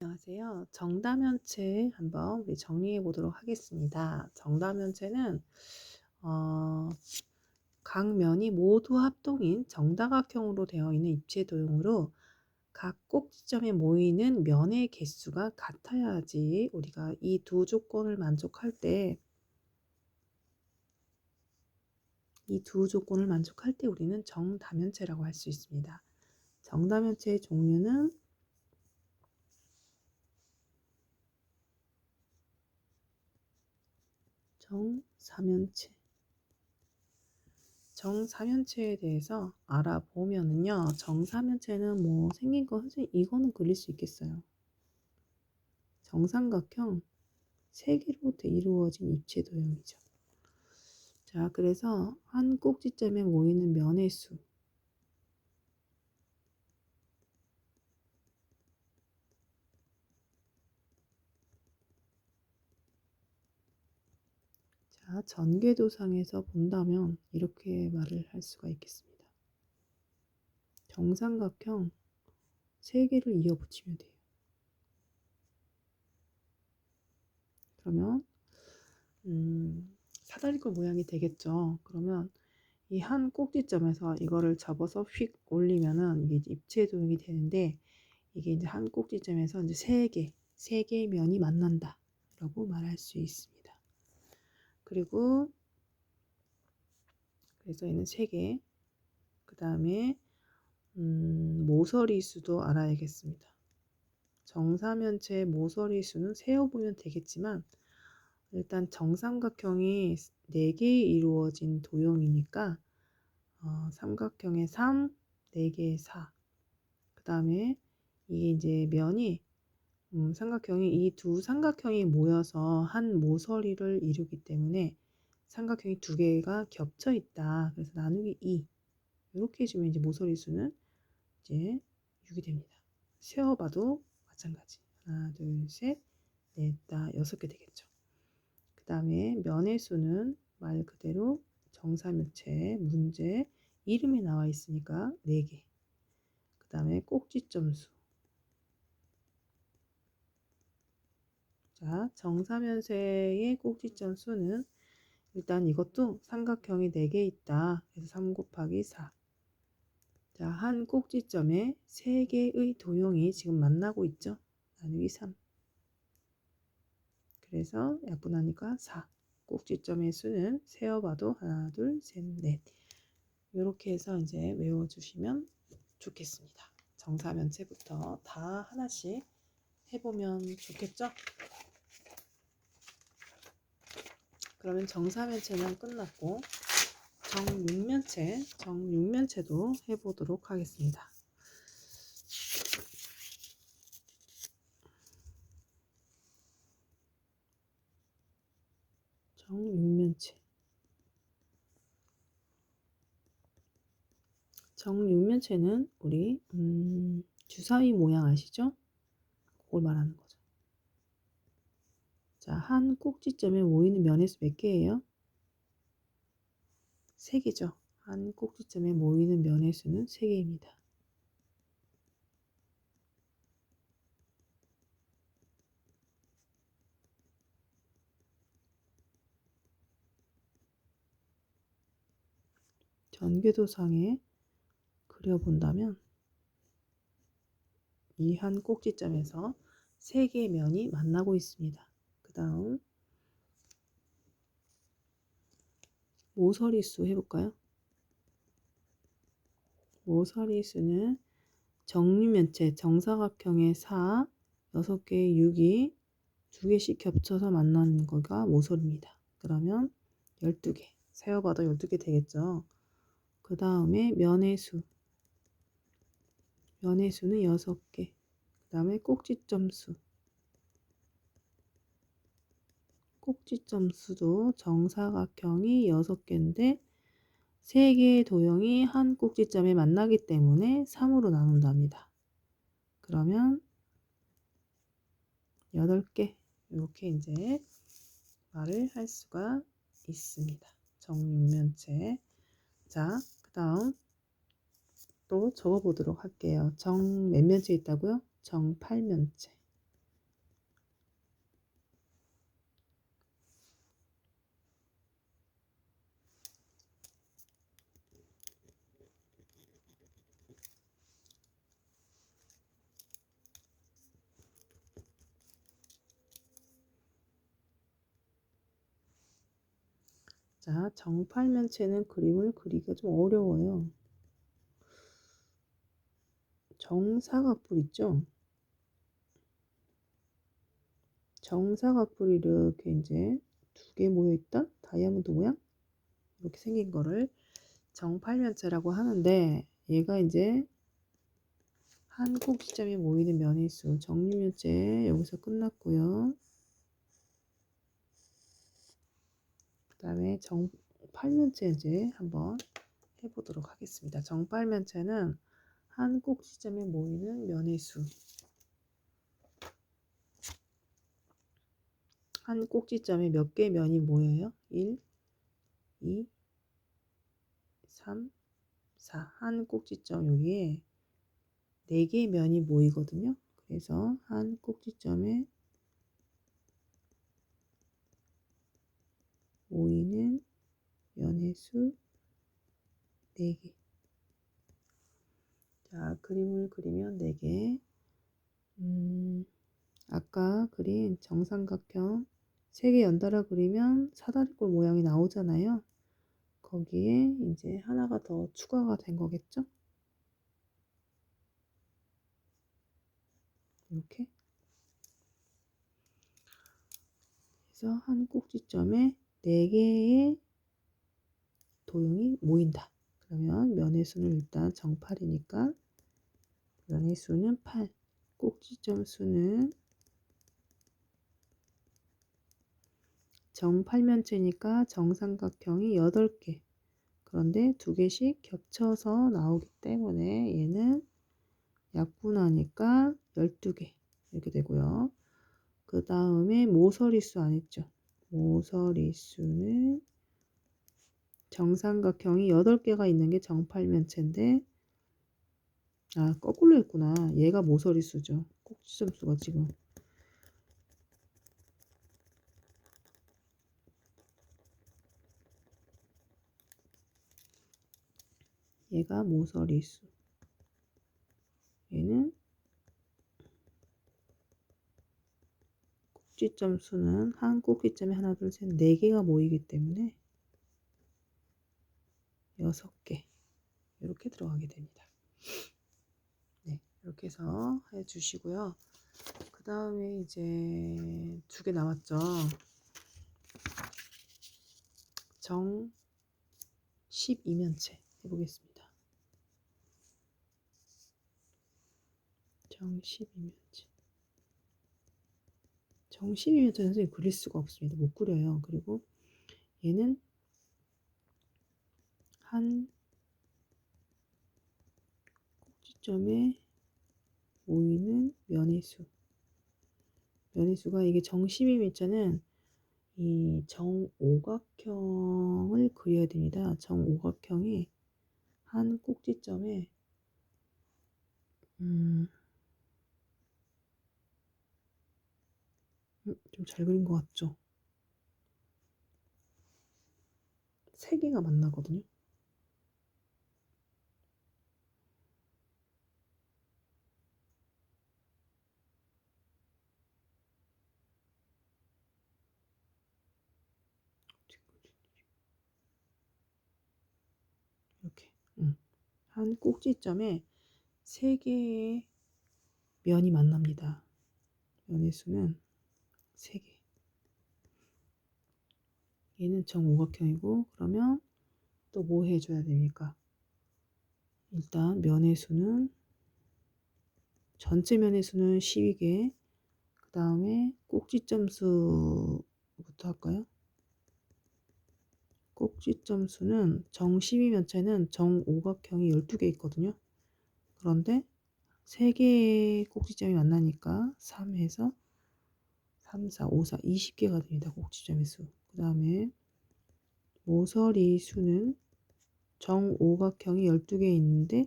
안녕하세요. 정다면체 한번 우리 정리해 보도록 하겠습니다. 정다면체는 어, 각 면이 모두 합동인 정다각형으로 되어 있는 입체 도형으로 각 꼭지점에 모이는 면의 개수가 같아야지 우리가 이 두 조건을 만족할 때 우리는 정다면체라고 할 수 있습니다. 정다면체의 종류는 정사면체. 정사면체에 대해서 알아보면은요, 정사면체는 뭐 생긴 거 사실 이거는 그릴 수 있겠어요. 정삼각형 세 개로 이루어진 입체 도형이죠. 자, 그래서 한 꼭지점에 모이는 면의 수. 자, 전개도상에서 본다면 이렇게 말을 할 수가 있겠습니다. 정삼각형 세 개를 이어 붙이면 돼요. 그러면 사다리꼴 모양이 되겠죠. 그러면 이 한 꼭지점에서 이거를 접어서 휙 올리면은 이게 입체 도형이 되는데, 이게 이제 한 꼭지점에서 이제 세 개의 면이 만난다 라고 말할 수 있습니다. 그리고 그래서 얘는 세 개. 그 다음에 모서리 수도 알아야겠습니다. 정사면체의 모서리 수는 세어보면 되겠지만, 일단 정삼각형이 4개 이루어진 도형이니까 삼각형의 3, 4개의 4. 그 다음에 이게 이제 면이 삼각형이 이 두 삼각형이 모여서 한 모서리를 이루기 때문에 삼각형이 두 개가 겹쳐 있다. 그래서 나누기 2. 이렇게 해주면 이제 모서리 수는 이제 6이 됩니다. 세어봐도 마찬가지. 하나, 둘, 셋, 넷, 다 6개 되겠죠. 그 다음에 면의 수는 말 그대로 정사면체 문제 이름이 나와 있으니까 4개. 그 다음에 꼭지점 수. 자, 정사면체의 꼭지점 수는 일단 이것도 삼각형이 4개 있다. 그래서 3 곱하기 4. 자, 한 꼭지점에 3개의 도형이 지금 만나고 있죠. 나누기 3. 그래서 약분하니까 4. 꼭지점의 수는 세어봐도 하나, 둘, 셋, 넷. 이렇게 해서 이제 외워주시면 좋겠습니다. 정사면체부터 다 하나씩 해보면 좋겠죠? 그러면 정사면체는 끝났고 정육면체도 해보도록 하겠습니다. 정육면체는 우리 주사위 모양 아시죠? 그걸 말하는 거죠. 자, 한 꼭지점에 모이는 면의 수 몇 개예요? 3개죠. 한 꼭지점에 모이는 면의 수는 3개입니다. 전개도상에 그려본다면 이 한 꼭지점에서 3개의 면이 만나고 있습니다. 그 다음 모서리 수 해볼까요? 모서리 수는 정육면체 정사각형의 4, 6개의 6이 2개씩 겹쳐서 만나는 거가 모서리입니다. 그러면 12개. 세어봐도 12개 되겠죠. 그 다음에 면의 수는 6개. 그 다음에 꼭지점 수도 정사각형이 6개인데 3개의 도형이 한 꼭지점에 만나기 때문에 3으로 나눈답니다. 그러면 8개. 이렇게 이제 말을 할 수가 있습니다. 정육면체. 자, 그 다음 또 적어보도록 할게요. 정 몇 면체 있다고요? 정 8면체. 자, 정팔면체는 그림을 그리기가 좀 어려워요. 정사각뿔 있죠? 정사각뿔이 이렇게 이제 두 개 모여있던 다이아몬드 모양? 이렇게 생긴 거를 정팔면체라고 하는데, 얘가 이제 한 꼭지점이 모이는 면의 수, 정육면체 여기서 끝났고요. 그 다음에 정팔면체 이제 한번 해보도록 하겠습니다. 정팔면체는 한 꼭지점에 모이는 면의 수, 한 꼭지점에 몇 개의 면이 모여요? 1, 2, 3, 4. 한 꼭지점 여기에 4개의 면이 모이거든요. 그래서 한 꼭지점에 모이는 면의 수 4개. 자, 그림을 그리면 4개. 아까 그린 정삼각형 3개 연달아 그리면 사다리꼴 모양이 나오잖아요. 거기에 이제 하나가 더 추가가 된 거겠죠? 이렇게. 그래서 한 꼭지점에 4개의 도형이 모인다. 그러면 면의 수는 일단 정팔이니까 면의 수는 8. 꼭지점 수는 정팔면체니까 정삼각형이 8개. 그런데 2개씩 겹쳐서 나오기 때문에 얘는 약분하니까 12개 이렇게 되고요. 그 다음에 모서리수 안 했죠. 모서리수는 정삼각형이 8개가 있는 게 정팔면체인데, 아, 거꾸로 했구나. 얘가 모서리수죠. 꼭지점 수가 지금. 얘가 모서리수. 얘는 꼭지점 수는 한 꼭지점에 하나, 둘, 셋, 4개가 모이기 때문에 6개. 이렇게 들어가게 됩니다. 네, 이렇게 해서 해주시고요. 그 다음에 이제 2개 남았죠. 정 12면체 해보겠습니다. 정 12면체. 정 12면체 선생님 그릴 수가 없습니다. 못 그려요. 그리고 얘는 한 꼭지점에 모이는 면의 수. 면의 수가 이게 정 12면체는 이 정오각형을 그려야 됩니다. 정오각형이 한 꼭지점에 좀 잘 그린 것 같죠? 3개가 만나거든요. 이렇게 한 꼭지점에 3개의 면이 만납니다. 면의 수는 3개. 얘는 정오각형이고, 그러면 또 뭐 해줘야 됩니까? 일단 면의 수는 전체 면의 수는 12개. 그 다음에 꼭지점 수부터 할까요? 꼭지점 수는 정 12면체는 정오각형이 12개 있거든요. 그런데 3개의 꼭지점이 만나니까 3해서 3, 4, 5, 4, 20개가 됩니다. 꼭지점의 수. 그 다음에 모서리 수는 정오각형이 12개 있는데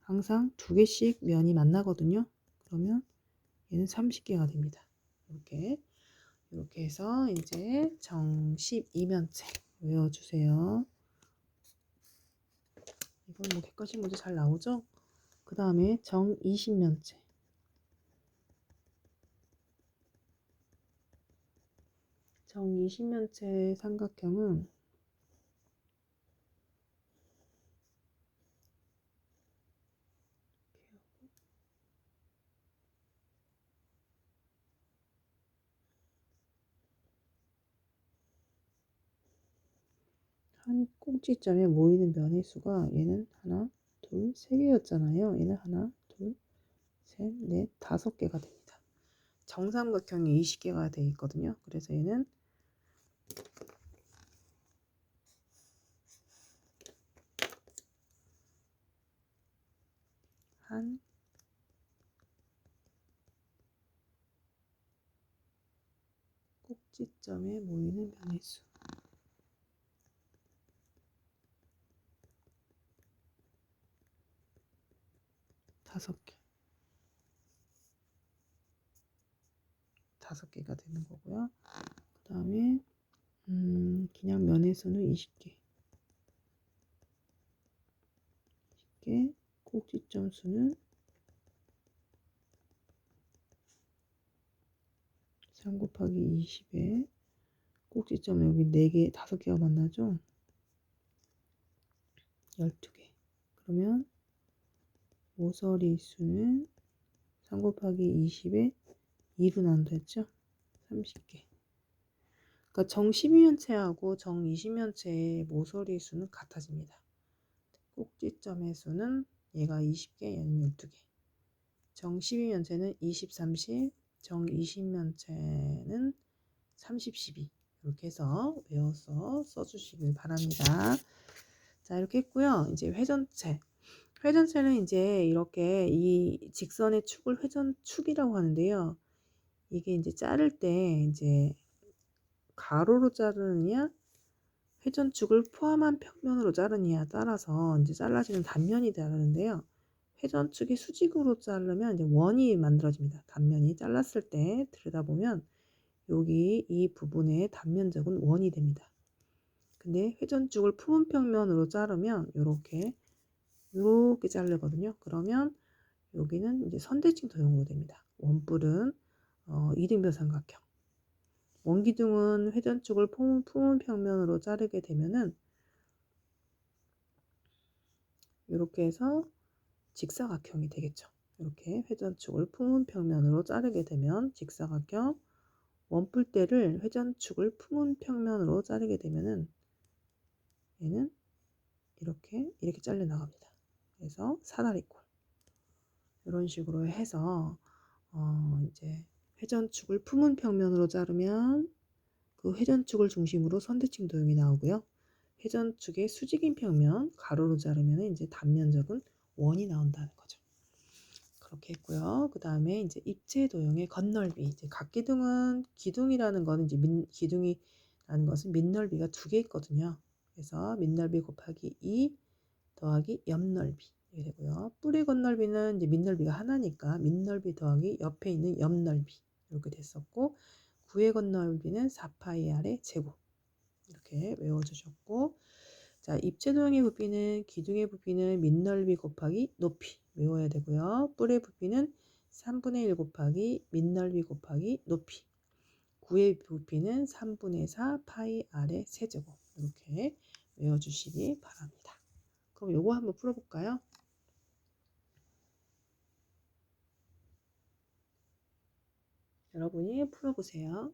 항상 2개씩 면이 만나거든요. 그러면 얘는 30개가 됩니다. 이렇게 해서 이제 정 12면체 외워주세요. 이건 뭐 객관식 문제 잘 나오죠? 그 다음에 정 20면체. 정 20면체 삼각형은 한 꼭지점에 모이는 면의 수가 얘는 하나, 둘, 세 개였잖아요. 얘는 하나, 둘, 셋, 넷, 5개가 됩니다. 정삼각형이 20개가 되어 있거든요. 그래서 얘는 한 꼭지점에 모이는 면의 수 5개. 5개가 되는 거고요. 그 다음에 그냥 면의 수는 20개. 꼭지점 수는 3 곱하기 20에 꼭지점 여기 4개, 5개가 만나죠? 12개. 그러면 모서리 수는 3 곱하기 20에 2로 나온다 했죠? 30개. 그러니까 정 12면체하고 정 20면체의 모서리 수는 같아집니다. 꼭지점의 수는 얘가 20개, 얘는 12개. 정 12면체는 20, 30, 정 20면체는 30, 12. 이렇게 해서 외워서 써주시길 바랍니다. 자, 이렇게 했고요. 이제 회전체. 회전체는 이제 이렇게 이 직선의 축을 회전축이라고 하는데요. 이게 이제 자를 때 이제 가로로 자르느냐, 회전축을 포함한 평면으로 자르느냐에 따라서 이제 잘라지는 단면이 다르는데요. 회전축이 수직으로 자르면 이제 원이 만들어집니다. 단면이 잘랐을 때 들여다보면 여기 이 부분의 단면적은 원이 됩니다. 근데 회전축을 품은 평면으로 자르면 이렇게 자르거든요. 그러면 여기는 이제 선대칭 도형으로 됩니다. 원뿔은 이등변 삼각형. 원기둥은 회전축을 품은 평면으로 자르게 되면은 이렇게 해서 직사각형이 되겠죠. 이렇게 회전축을 품은 평면으로 자르게 되면 직사각형. 원뿔대를 회전축을 품은 평면으로 자르게 되면은 얘는 이렇게 잘려 나갑니다. 그래서 사다리꼴. 이런 식으로 해서 이제 회전축을 품은 평면으로 자르면 그 회전축을 중심으로 선대칭 도형이 나오고요. 회전축의 수직인 평면 가로로 자르면 이제 단면적은 원이 나온다는 거죠. 그렇게 했고요. 그 다음에 이제 입체 도형의 겉넓이. 이제 각기둥은 기둥이라는 거는 이제 기둥이라는 것은 밑넓이가 2개 있거든요. 그래서 밑넓이 곱하기 2 더하기 옆넓이 이렇게 되고요. 뿔의 겉넓이는 이제 밑넓이가 하나니까 밑넓이 더하기 옆에 있는 옆넓이 이렇게 됐었고, 구의 겉넓이는 4파이r의 제곱 이렇게 외워주셨고, 자, 입체 도형의 부피는 기둥의 부피는 밑넓이 곱하기 높이 외워야 되고요. 뿔의 부피는 3분의 1 곱하기 밑넓이 곱하기 높이. 구의 부피는 3분의 4 파이 r의 세제곱 이렇게 외워주시기 바랍니다. 그럼 요거 한번 풀어볼까요? 여러분이 풀어보세요.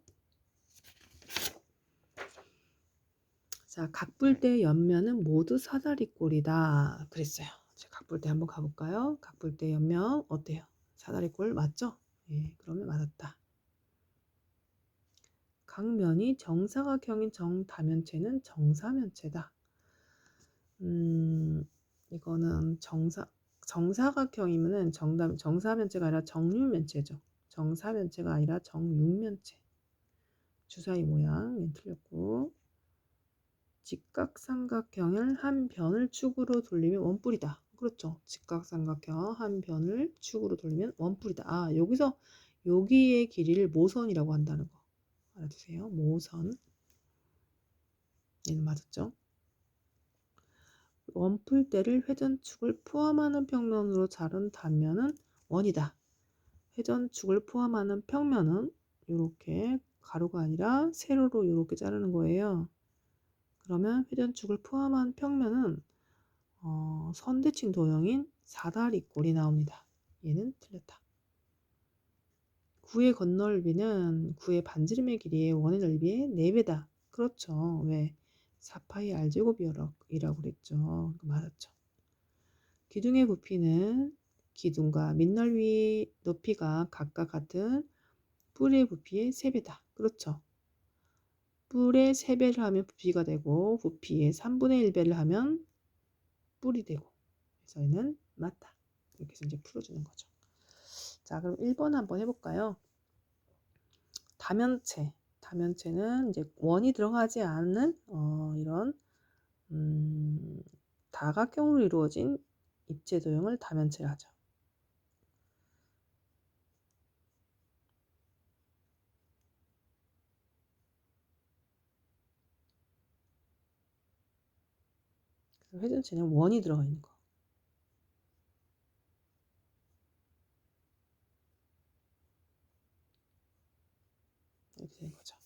자, 각불대의 옆면은 모두 사다리꼴이다 그랬어요. 자, 각불대 한번 가볼까요? 각불대 옆면 어때요? 사다리꼴 맞죠? 예, 그러면 맞았다. 각면이 정사각형인 정다면체는 정사면체다. 이거는 정사각형이면은 정사면체가 아니라 정육면체죠. 정사면체가 아니라 정육면체. 주사위 모양 틀렸고, 직각삼각형을 한 변을 축으로 돌리면 원뿔이다. 그렇죠. 직각삼각형 한 변을 축으로 돌리면 원뿔이다. 아, 여기의 길이를 모선이라고 한다는 거 알아두세요. 모선. 얘는 맞았죠. 원뿔대를 회전축을 포함하는 평면으로 자른 단면은 원이다. 회전축을 포함하는 평면은 이렇게 가로가 아니라 세로로 이렇게 자르는 거예요. 그러면 회전축을 포함한 평면은 선대칭 도형인 사다리꼴이 나옵니다. 얘는 틀렸다. 구의 겉넓이는 구의 반지름의 길이의 원의 넓이의 4배다. 그렇죠. 왜? 4파이 R제곱이라고 그랬죠. 맞았죠. 기둥의 부피는 기둥과 밑넓이 높이가 각각 같은 뿔의 부피의 3배다. 그렇죠. 뿔의 3배를 하면 부피가 되고 부피의 3분의 1배를 하면 뿔이 되고. 그래서 얘는 맞다. 이렇게 해서 이제 풀어주는 거죠. 자, 그럼 1번 한번 해볼까요? 다면체. 다면체는 이제 원이 들어가지 않는 이런 다각형으로 이루어진 입체 도형을 다면체라 하죠. 회전체는 원이 들어가 있는 거. 이렇게 되는 거죠.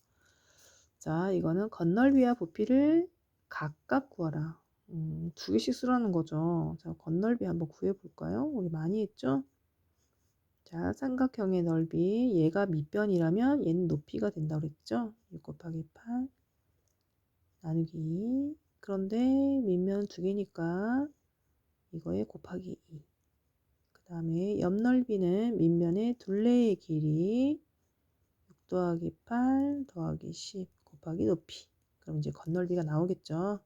자, 이거는 건널비와 부피를 각각 구하라. 2개씩 쓰라는 거죠. 자, 건널비 한번 구해볼까요? 우리 많이 했죠? 자, 삼각형의 넓이, 얘가 밑변이라면 얘는 높이가 된다고 그랬죠? 6 곱하기 8 나누기 2. 그런데 밑면 2개니까 이거에 곱하기 2. 그 다음에 옆 넓이는 밑면의 둘레의 길이 6 더하기 8 더하기 10 곱하기 높이. 그럼 이제 건널비가 나오겠죠.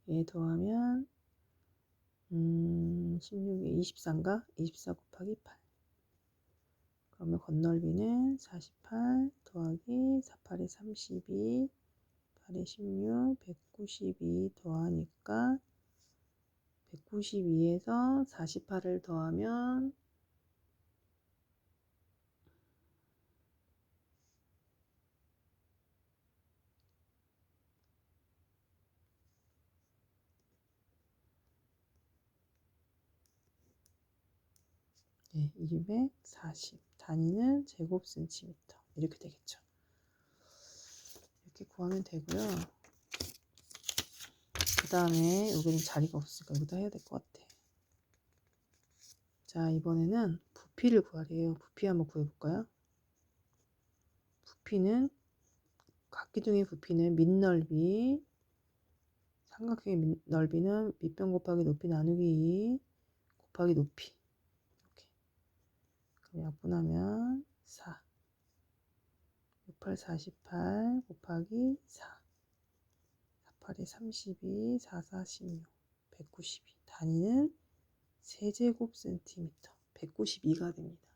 얘 더하면 16에 24인가? 24 곱하기 8. 그러면 건널비는 48 더하기 48에 32 8에 16 192 더하니까 192에서 48을 더하면 네, 240. 단위는 제곱센티미터. 이렇게 되겠죠. 이렇게 구하면 되고요. 그 다음에 여기는 자리가 없으니까 여기다 해야 될 것 같아. 자, 이번에는 부피를 구하래요. 부피 한번 구해볼까요? 부피는 각기둥의 부피는 밑넓이, 삼각형의 넓이는 밑변 곱하기 높이 나누기 2 곱하기 높이. 이렇게. 그럼 약분하면 4. 68, 48 곱하기 4. 48에 32, 4, 46, 192. 단위는 세제곱센티미터. 192가 됩니다.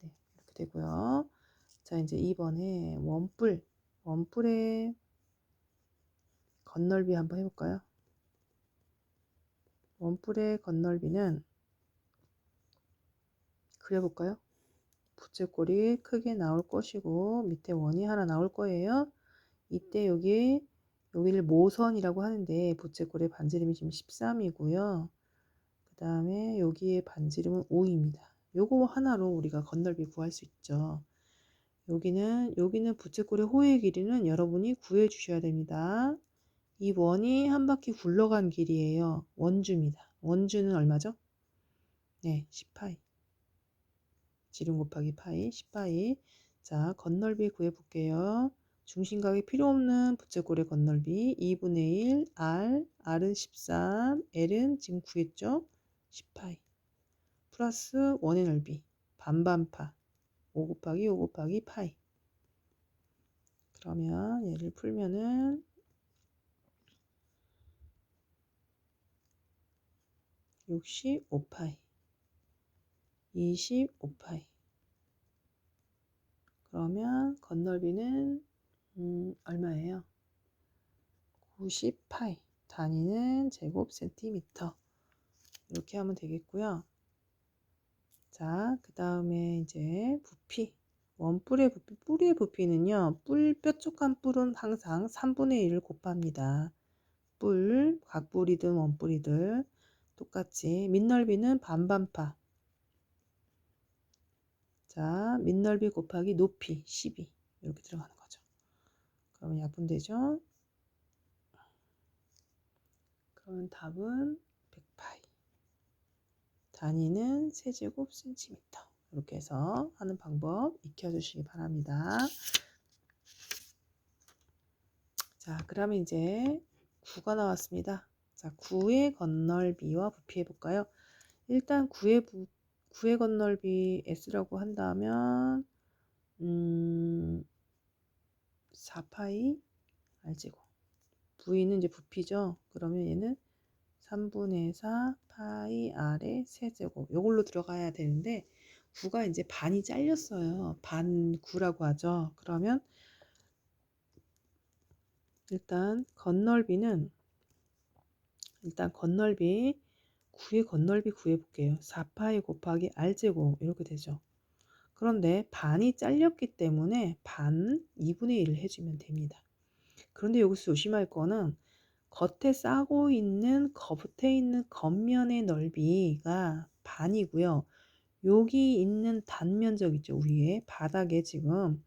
네, 이렇게 되고요. 자, 이제 2번에 원뿔의 건널비 한번 해볼까요? 원뿔의 건널비는 그려볼까요? 부채꼴이 크게 나올 것이고 밑에 원이 하나 나올 거예요. 이때 여기를 모선이라고 하는데 부채꼴의 반지름이 지금 13이고요. 그 다음에 여기에 반지름은 5입니다. 요거 하나로 우리가 건널비 구할 수 있죠. 여기는 부채꼴의 호의 길이는 여러분이 구해 주셔야 됩니다. 이 원이 한 바퀴 굴러간 길이에요. 원주입니다. 원주는 얼마죠? 네, 10파이. 지름 곱하기 파이, 10파이. 자, 건널비 구해볼게요. 중심각이 필요 없는 부채꼴의 건널비 2분의 1 R은 13, L은 지금 구했죠? 10파이. 플러스 원의 넓이 반반파 5 곱하기 5 곱하기 파이. 그러면 얘를 풀면은 65파이 25파이. 그러면 건널비는 얼마예요? 90파이. 단위는 제곱센티미터. 이렇게 하면 되겠고요. 자, 그 다음에 이제 부피. 원뿔의 부피, 뿌리의 부피는요. 뾰족한 뿔은 항상 3분의 1을 곱합니다. 각뿔이든 원뿔이든 똑같이. 밑넓이는 반반파. 자, 밑넓이 곱하기 높이 12. 이렇게 들어가는 거죠. 그러면 약분되죠? 그러면 답은 100파이. 단위는 세제곱 센티미터. 이렇게 해서 하는 방법 익혀주시기 바랍니다. 자, 그러면 이제 9가 나왔습니다. 자, 9의 건널비와 부피 해볼까요? 일단 9의 건널비 S라고 한다면 4파이 R제곱. V는 이제 부피죠. 그러면 얘는 3분의 4 파이 R의 세제곱. 요걸로 들어가야 되는데 9가 이제 반이 잘렸어요. 반 9라고 하죠. 그러면 일단 건널비 9의 건널비 구해볼게요. 4파이 곱하기 R제곱 이렇게 되죠. 그런데 반이 잘렸기 때문에 반 2분의 1을 해주면 됩니다. 그런데 여기서 조심할 거는 겉에 있는 겉면의 넓이가 반이고요. 여기 있는 단면적 있죠. 위에 바닥에 지금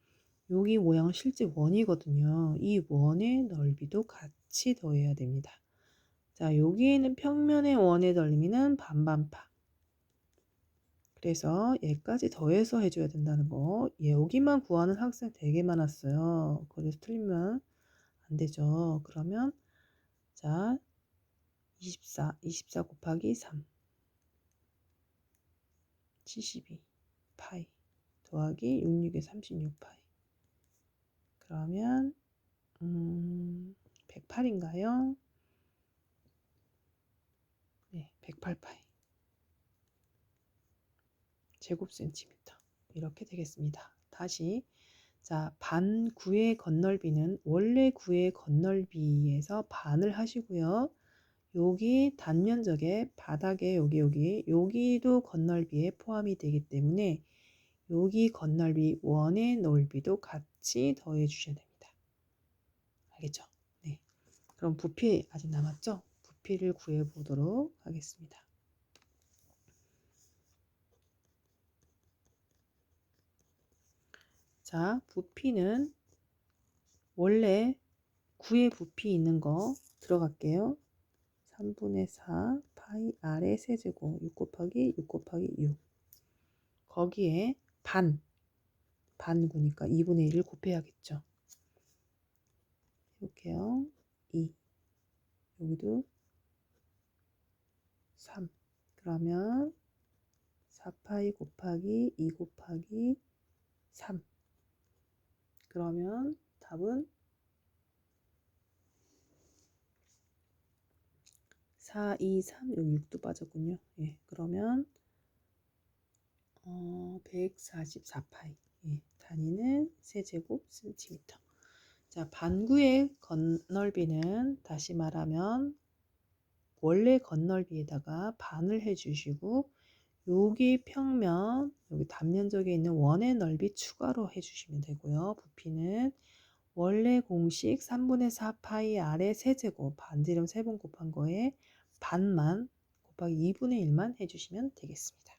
여기 모양은 실제 원이거든요. 이 원의 넓이도 같이 더해야 됩니다. 자, 여기에 있는 평면의 원의 넓이는 반반파. 그래서 얘까지 더해서 해줘야 된다는 거. 여기만 구하는 학생 되게 많았어요. 그래서 틀리면 안 되죠. 그러면 자, 24 곱하기 3 72 파이 더하기 66에 36 파이. 그러면 108인가요? 네, 108 파이 제곱 센티미터 이렇게 되겠습니다. 다시 자, 반 9의 건널비는 원래 9의 건널비에서 반을 하시고요. 여기 단면적에 바닥에 여기도 건널비에 포함이 되기 때문에 여기 건널비 원의 넓이도 같이 더해 주셔야 됩니다. 알겠죠? 네. 그럼 부피 아직 남았죠? 부피를 구해 보도록 하겠습니다. 자, 부피는 원래 9의 부피 있는 거 들어갈게요. 3분의 4 파이 R의 세제곱 6 곱하기 6 곱하기 6 거기에 반 9니까 2분의 1을 곱해야겠죠. 해볼게요. 2 여기도 3 그러면 4파이 곱하기 2 곱하기 3 그러면 답은 4, 2, 3 여기 6도 빠졌군요. 예, 그러면 144파이 예, 단위는 세제곱 센티미터. 자, 반구의 건널비는 다시 말하면 원래 건널비에다가 반을 해주시고 여기 평면, 여기 단면적에 있는 원의 넓이 추가로 해주시면 되고요. 부피는 원래 공식 3분의 4 파이 R의 세제곱 반지름 3번 곱한 거에 반만 곱하기 2분의 1만 해주시면 되겠습니다.